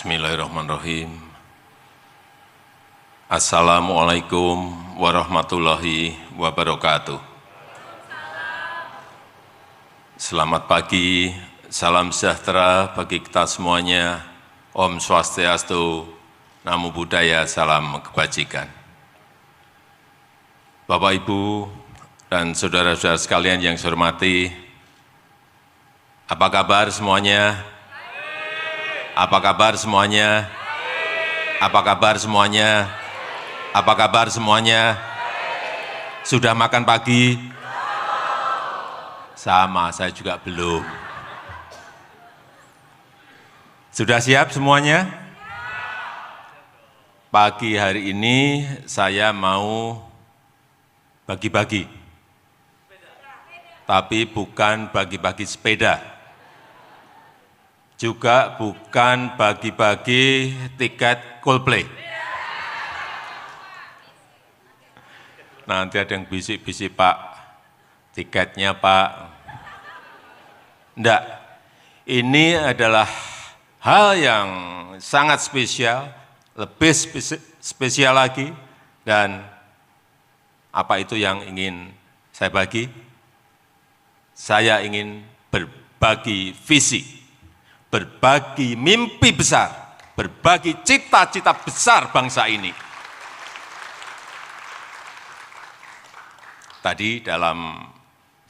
Bismillahirrahmanirrahim. Assalamualaikum warahmatullahi wabarakatuh. Selamat pagi, salam sejahtera bagi kita semuanya. Om Swastiastu, Namo Buddhaya, salam kebajikan. Bapak, Ibu, dan saudara-saudara sekalian yang saya hormati, apa kabar semuanya? Apa kabar semuanya? Apa kabar semuanya? Apa kabar semuanya? Sudah makan pagi? Sama, saya juga belum. Sudah siap semuanya? Pagi hari ini saya mau bagi-bagi. Tapi bukan bagi-bagi sepeda. Juga bukan bagi-bagi tiket Coldplay. Nanti ada yang bisik-bisik, Pak, tiketnya Pak. Enggak, ini adalah hal yang sangat spesial, lebih spesial lagi, dan apa itu yang ingin saya bagi? Saya ingin berbagi visi, berbagi mimpi besar, berbagi cita-cita besar bangsa ini. Tadi dalam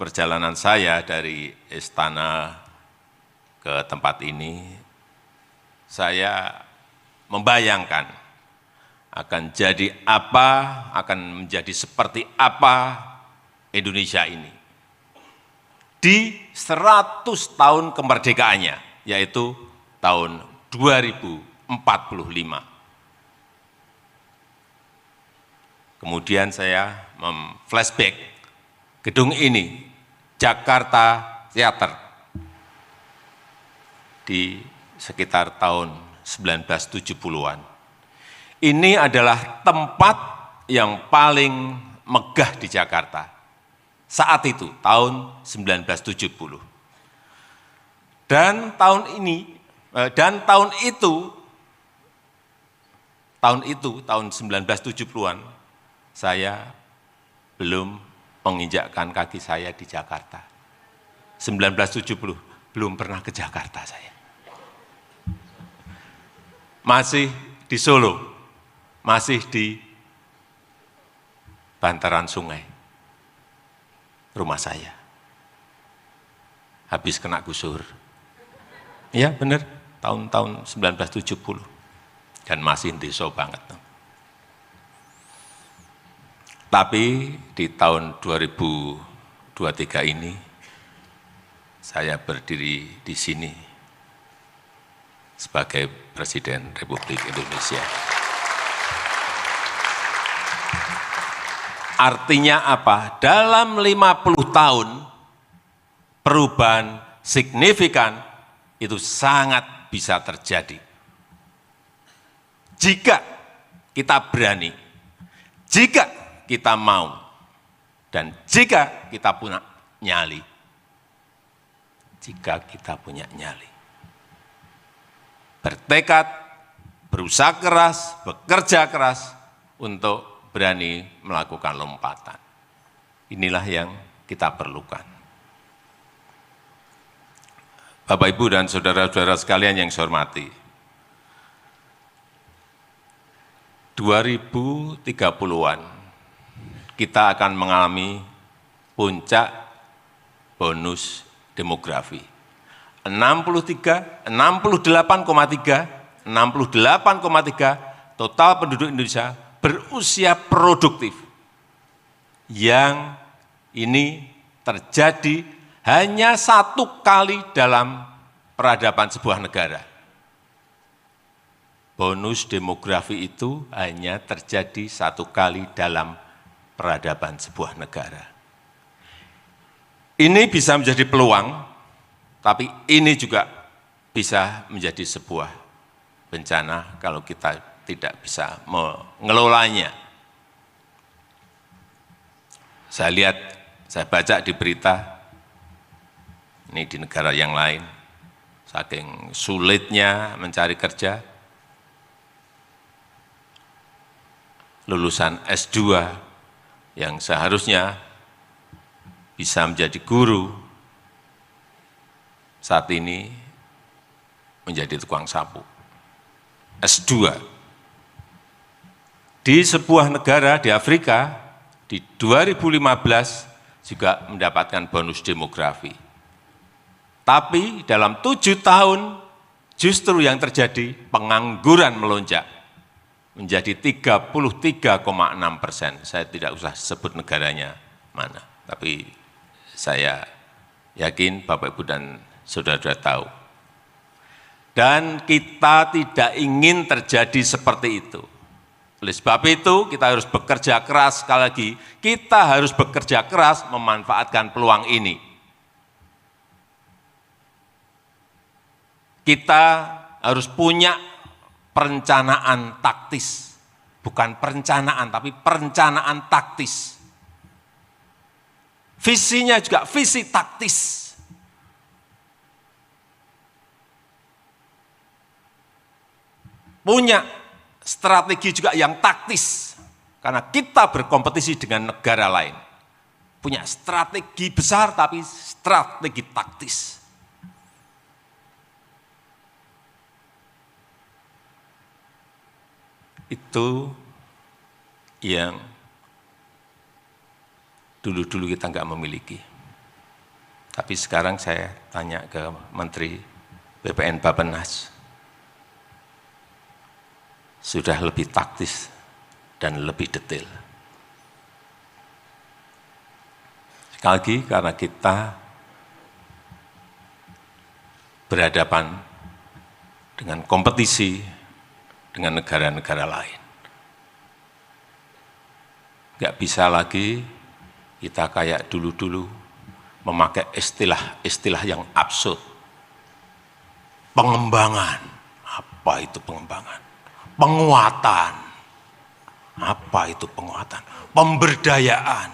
perjalanan saya dari istana ke tempat ini, saya membayangkan akan jadi apa, akan menjadi seperti apa Indonesia ini di 100 tahun kemerdekaannya, yaitu tahun 2045. Kemudian saya flashback gedung ini, Jakarta Theater, di sekitar tahun 1970-an. Ini adalah tempat yang paling megah di Jakarta saat itu, tahun 1970. Dan tahun itu, tahun 1970-an, saya belum menginjakkan kaki saya di Jakarta. 1970, belum pernah ke Jakarta saya. Masih di Solo, masih di bantaran sungai, rumah saya. Habis kena gusur. Iya benar, tahun-tahun 1970, dan masih deso banget. Tapi di tahun 2023 ini, saya berdiri di sini sebagai Presiden Republik Indonesia. Artinya apa? Dalam 50 tahun, perubahan signifikan itu sangat bisa terjadi. Jika kita berani, jika kita mau, dan jika kita punya nyali. Jika kita punya nyali. Bertekad, berusaha keras, bekerja keras untuk berani melakukan lompatan. Inilah yang kita perlukan. Bapak, Ibu, dan saudara-saudara sekalian yang saya hormati, 2030-an kita akan mengalami puncak bonus demografi. 68,3 total penduduk Indonesia berusia produktif. Yang ini terjadi hanya 1 kali dalam peradaban sebuah negara. Bonus demografi itu hanya terjadi 1 kali dalam peradaban sebuah negara. Ini bisa menjadi peluang, tapi ini juga bisa menjadi sebuah bencana kalau kita tidak bisa mengelolanya. Saya baca di berita, ini di negara yang lain, saking sulitnya mencari kerja, lulusan S2 yang seharusnya bisa menjadi guru, saat ini menjadi tukang sapu. S2. Di sebuah negara di Afrika, di 2015 juga mendapatkan bonus demografi. Tapi dalam 7 tahun justru yang terjadi pengangguran melonjak menjadi 33,6%. Saya tidak usah sebut negaranya mana, tapi saya yakin Bapak Ibu dan saudara-saudara tahu. Dan kita tidak ingin terjadi seperti itu. Oleh sebab itu kita harus bekerja keras, sekali lagi kita harus bekerja keras memanfaatkan peluang ini. Kita harus punya perencanaan taktis, bukan perencanaan tapi perencanaan taktis. Visinya juga visi taktis. Punya strategi juga yang taktis, karena kita berkompetisi dengan negara lain. Punya strategi besar tapi strategi taktis. Itu yang dulu-dulu kita nggak memiliki. Tapi sekarang saya tanya ke Menteri BPN Bappenas, sudah lebih taktis dan lebih detail. Sekali lagi karena kita berhadapan dengan kompetisi dengan negara-negara lain. Nggak bisa lagi kita kayak dulu-dulu memakai istilah-istilah yang absurd. Pengembangan, apa itu pengembangan? Penguatan, apa itu penguatan? Pemberdayaan.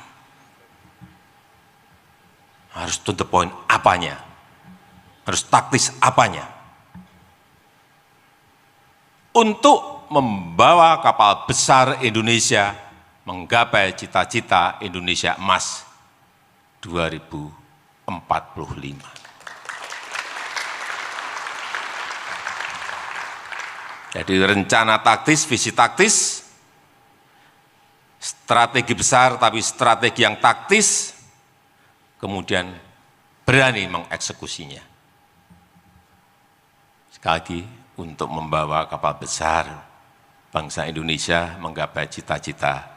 Harus to the point apanya? Harus taktis apanya? Untuk membawa kapal besar Indonesia menggapai cita-cita Indonesia Emas 2045. Jadi rencana taktis, visi taktis, strategi besar tapi strategi yang taktis, kemudian berani mengeksekusinya. Sekali lagi, untuk membawa kapal besar bangsa Indonesia menggapai cita-cita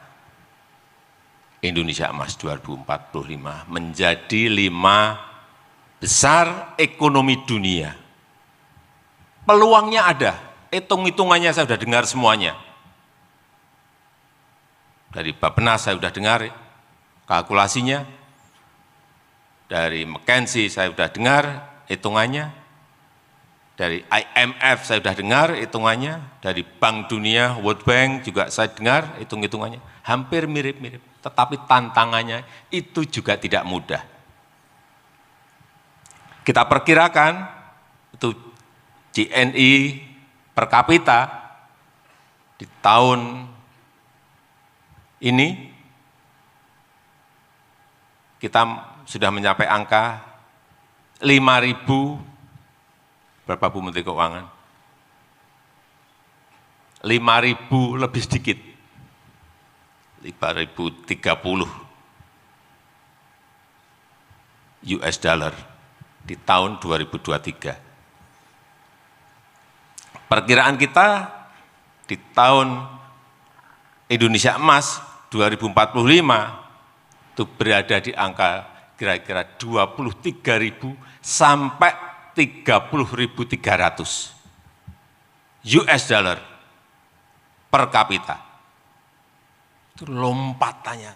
Indonesia Emas 2045 menjadi 5 besar ekonomi dunia. Peluangnya ada, hitung-hitungannya saya sudah dengar semuanya. Dari Bappenas saya sudah dengar kalkulasinya, dari McKinsey saya sudah dengar hitungannya, dari IMF saya sudah dengar hitungannya, dari Bank Dunia, World Bank juga saya dengar hitung-hitungannya, hampir mirip-mirip. Tetapi tantangannya itu juga tidak mudah. Kita perkirakan itu GNI per kapita di tahun ini kita sudah mencapai angka 5.000, berapa Bu Menteri Keuangan? 5.000 lebih sedikit. 5.030 US dollar di tahun 2023. Perkiraan kita di tahun Indonesia Emas 2045 itu berada di angka kira-kira 23.000 sampai 30.300 US dollar per kapita. Itu lompatannya.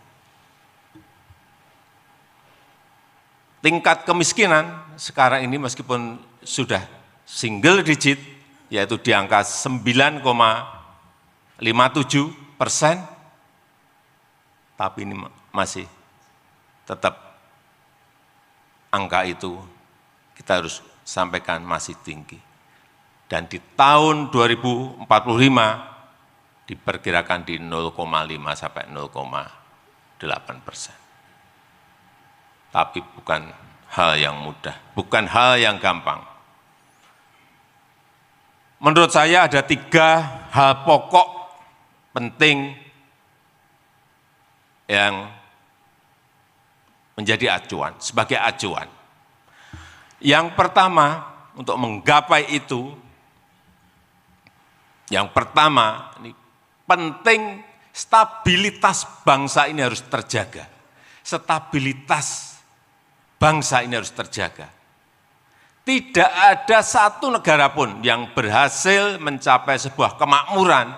Tingkat kemiskinan sekarang ini meskipun sudah single digit, yaitu di angka 9,57%, tapi ini masih tetap angka itu kita harus sampaikan masih tinggi. Dan di tahun 2045 diperkirakan di 0,5 sampai 0,8%. Tapi bukan hal yang mudah, bukan hal yang gampang. Menurut saya ada 3 hal pokok penting yang menjadi acuan, sebagai acuan. Yang pertama, untuk menggapai itu, yang pertama, ini penting stabilitas bangsa ini harus terjaga. Stabilitas bangsa ini harus terjaga. Tidak ada satu negara pun yang berhasil mencapai sebuah kemakmuran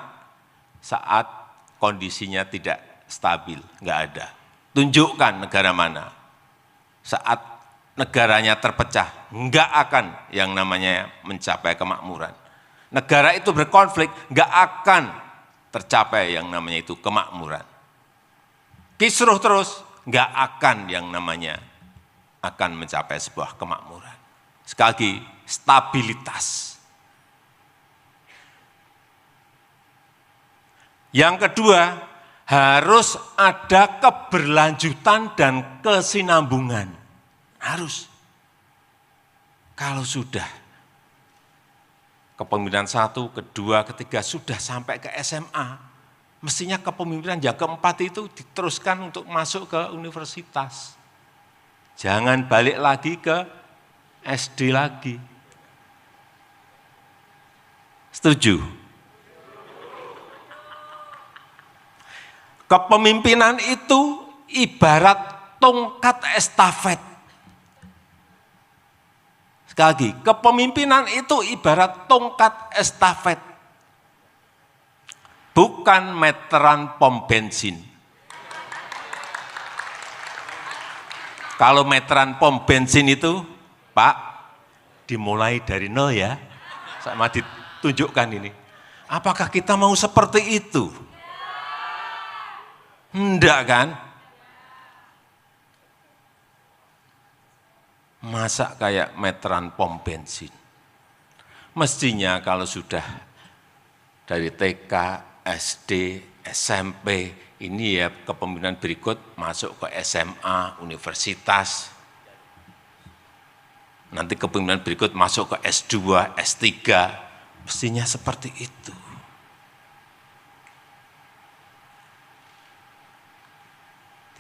saat kondisinya tidak stabil, enggak ada. Tunjukkan negara mana. Saat negaranya terpecah, enggak akan yang namanya mencapai kemakmuran. Negara itu berkonflik, enggak akan tercapai yang namanya itu kemakmuran. Kisruh terus, enggak akan yang namanya akan mencapai sebuah kemakmuran. Sekali lagi, stabilitas. Yang kedua, harus ada keberlanjutan dan kesinambungan. Harus. Kalau sudah kepemimpinan 1, kedua, ketiga sudah sampai ke SMA, mestinya kepemimpinan yang keempat itu diteruskan untuk masuk ke universitas. Jangan balik lagi ke SD lagi. Setuju? Kepemimpinan itu ibarat tongkat estafet. Sekali lagi, kepemimpinan itu ibarat tongkat estafet. Bukan meteran pom bensin. Kalau meteran pom bensin itu, Pak, dimulai dari nol ya. Sama ditunjukkan ini. Apakah kita mau seperti itu? Enggak kan? Masa kayak meteran pom bensin? Mestinya kalau sudah dari TK, SD, SMP, ini ya kepemimpinan berikut masuk ke SMA, universitas. Nanti kepemimpinan berikut masuk ke S2, S3. Mestinya seperti itu.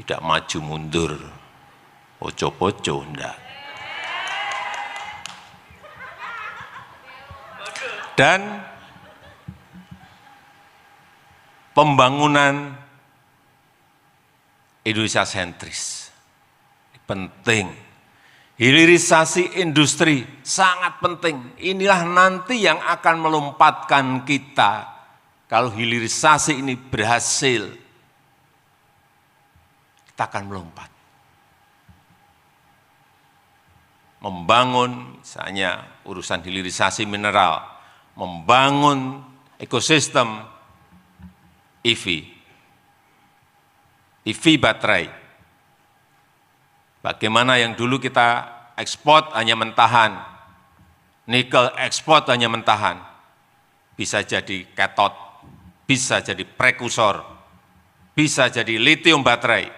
Tidak maju mundur, poco-poco, enggak. Dan pembangunan Indonesia sentris. Penting. Hilirisasi industri sangat penting. Inilah nanti yang akan melompatkan kita. Kalau hilirisasi ini berhasil, kita akan melompat. Membangun misalnya urusan hilirisasi mineral, membangun ekosistem EV baterai. Bagaimana yang dulu kita ekspor hanya mentahan, nikel ekspor hanya mentahan, bisa jadi katot, bisa jadi prekursor, bisa jadi litium baterai.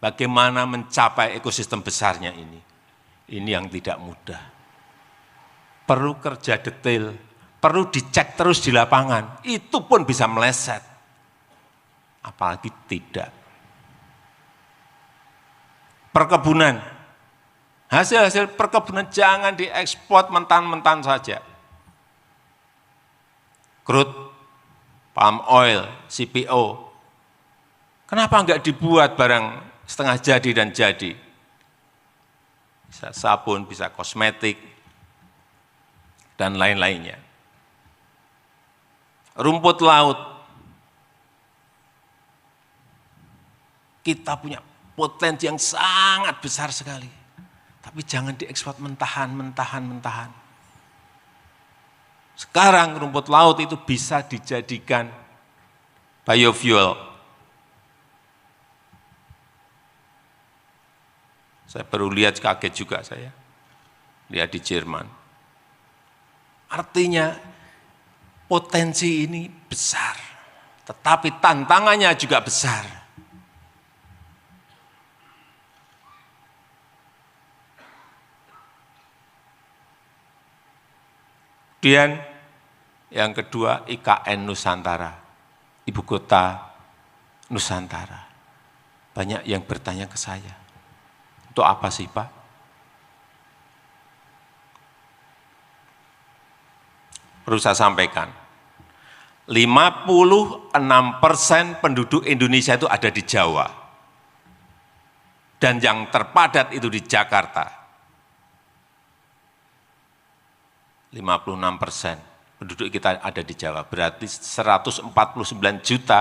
Bagaimana mencapai ekosistem besarnya ini? Ini yang tidak mudah. Perlu kerja detail, perlu dicek terus di lapangan, itu pun bisa meleset. Apalagi tidak. Perkebunan, hasil-hasil perkebunan jangan diekspor mentah-mentah saja. Crude, palm oil, CPO, kenapa enggak dibuat barang setengah jadi dan jadi? Bisa sabun, bisa kosmetik, dan lain-lainnya. Rumput laut, kita punya potensi yang sangat besar sekali. Tapi jangan diekspor mentahan. Sekarang rumput laut itu bisa dijadikan biofuel. Saya baru lihat, kaget juga saya. Lihat di Jerman. Artinya potensi ini besar. tetapi tantangannya juga besar. Kemudian yang kedua, IKN Nusantara, Ibu Kota Nusantara. Banyak yang bertanya ke saya, untuk apa sih Pak? Perlu saya sampaikan, 56% penduduk Indonesia itu ada di Jawa. Dan yang terpadat itu di Jakarta. 56% penduduk kita ada di Jawa, berarti 149 juta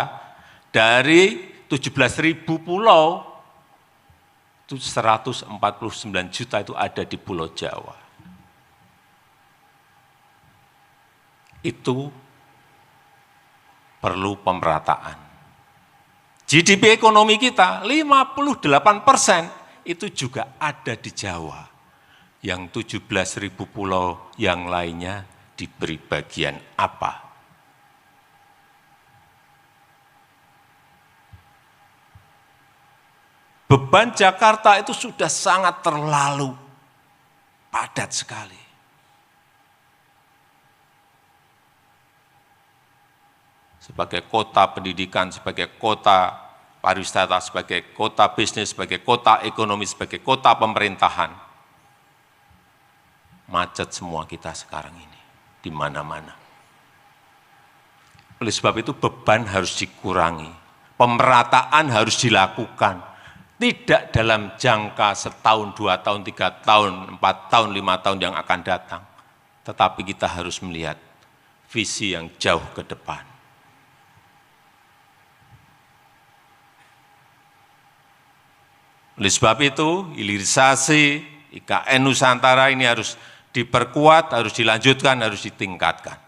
dari 17.000 pulau, itu 149 juta itu ada di Pulau Jawa. Itu perlu pemerataan. GDP ekonomi kita 58% itu juga ada di Jawa. Yang 17.000 pulau yang lainnya diberi bagian apa? Beban Jakarta itu sudah sangat terlalu padat sekali. Sebagai kota pendidikan, sebagai kota pariwisata, sebagai kota bisnis, sebagai kota ekonomi, sebagai kota pemerintahan. Macet semua kita sekarang ini, di mana-mana. Oleh sebab itu beban harus dikurangi, pemerataan harus dilakukan. Tidak dalam jangka setahun, 2 tahun, 3 tahun, 4 tahun, 5 tahun yang akan datang. Tetapi kita harus melihat visi yang jauh ke depan. Oleh sebab itu, hilirisasi IKN Nusantara ini harus diperkuat, harus dilanjutkan, harus ditingkatkan.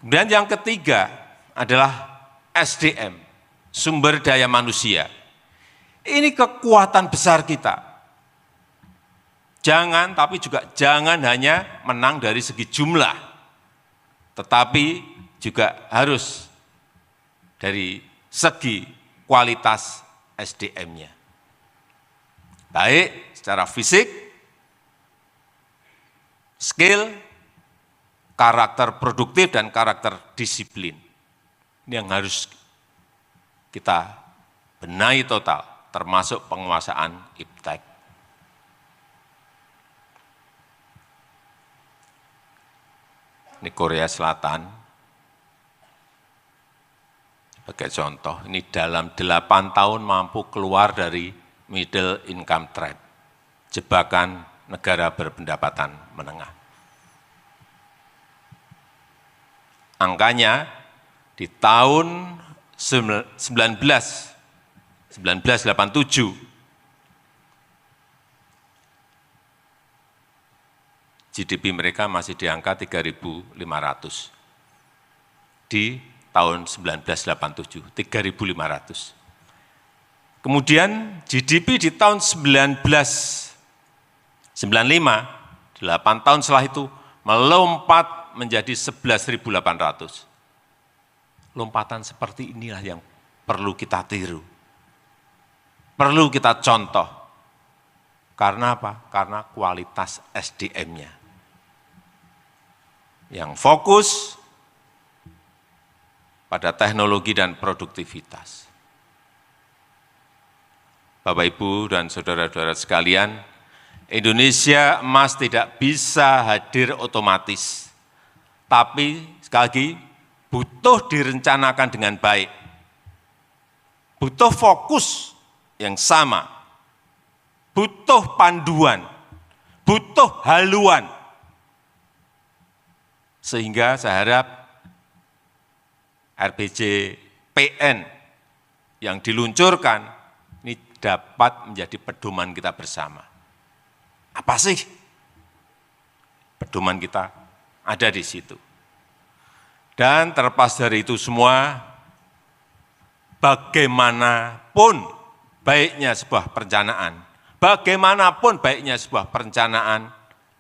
Kemudian yang ketiga adalah SDM, sumber daya manusia. Ini kekuatan besar kita. Jangan, tapi juga jangan hanya menang dari segi jumlah, tetapi juga harus dari segi kualitas SDM-nya. Baik secara fisik, skill, karakter produktif, dan karakter disiplin. Ini yang harus kita benahi total, termasuk penguasaan iptek. Ini Korea Selatan. Sebagai contoh, ini dalam 8 tahun mampu keluar dari middle income trap, jebakan negara berpendapatan menengah. Angkanya di tahun 1987, GDP mereka masih di angka 3.500. Di tahun 1987, 3.500. Kemudian GDP di tahun 1995, 8 tahun setelah itu, melompat menjadi 11.800. Lompatan seperti inilah yang perlu kita tiru. Perlu kita contoh. Karena apa? Karena kualitas SDM-nya. Yang fokus pada teknologi dan produktivitas. Bapak, Ibu, dan saudara-saudara sekalian, Indonesia emas tidak bisa hadir otomatis. Tapi, sekali lagi, butuh direncanakan dengan baik. Butuh fokus yang sama. Butuh panduan. Butuh haluan. Sehingga saya harap RPJPN yang diluncurkan ini dapat menjadi pedoman kita bersama. Apa sih pedoman kita? Ada di situ. Dan terlepas dari itu semua, bagaimanapun baiknya sebuah perencanaan, bagaimanapun baiknya sebuah perencanaan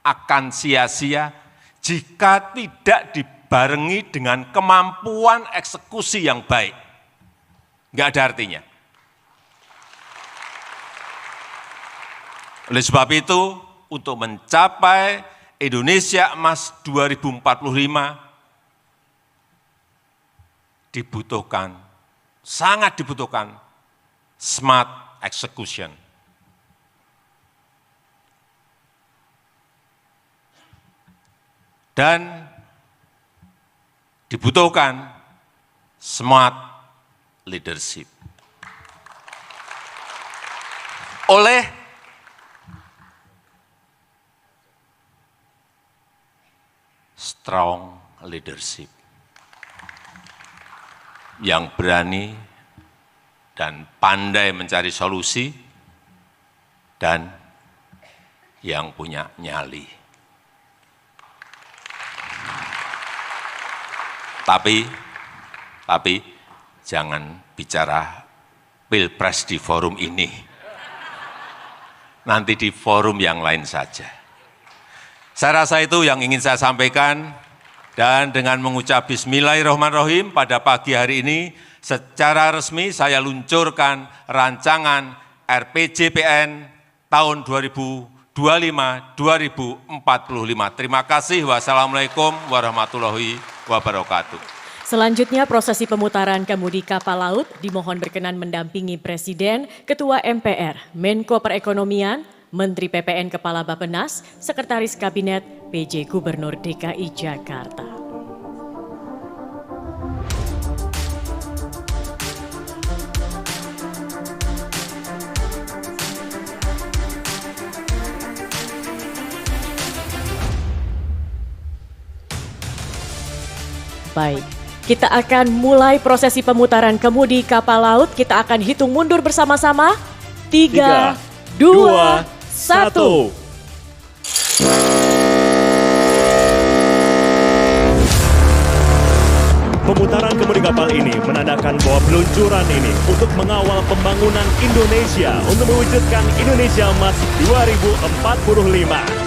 akan sia-sia jika tidak dibarengi dengan kemampuan eksekusi yang baik. Nggak ada artinya. Oleh sebab itu, untuk mencapai Indonesia Emas 2045, dibutuhkan, sangat dibutuhkan smart execution. Dan dibutuhkan smart leadership. Oleh strong leadership yang berani dan pandai mencari solusi dan yang punya nyali. Tapi jangan bicara pilpres di forum ini. Nanti di forum yang lain saja. Saya rasa itu yang ingin saya sampaikan, dan dengan mengucap bismillahirrahmanirrahim pada pagi hari ini, secara resmi saya luncurkan rancangan RPJPN tahun 2025-2045. Terima kasih. Wassalamualaikum warahmatullahi wabarakatuh. Selanjutnya prosesi pemutaran kemudi kapal laut dimohon berkenan mendampingi Presiden, Ketua MPR, Menko Perekonomian, Menteri PPN Kepala Bappenas, Sekretaris Kabinet, PJ Gubernur DKI Jakarta. Baik, kita akan mulai prosesi pemutaran kemudi kapal laut. Kita akan hitung mundur bersama-sama. 3, 2, 1. Pemutaran kemudi kapal ini menandakan bahwa peluncuran ini untuk mengawal pembangunan Indonesia untuk mewujudkan Indonesia Emas 2045.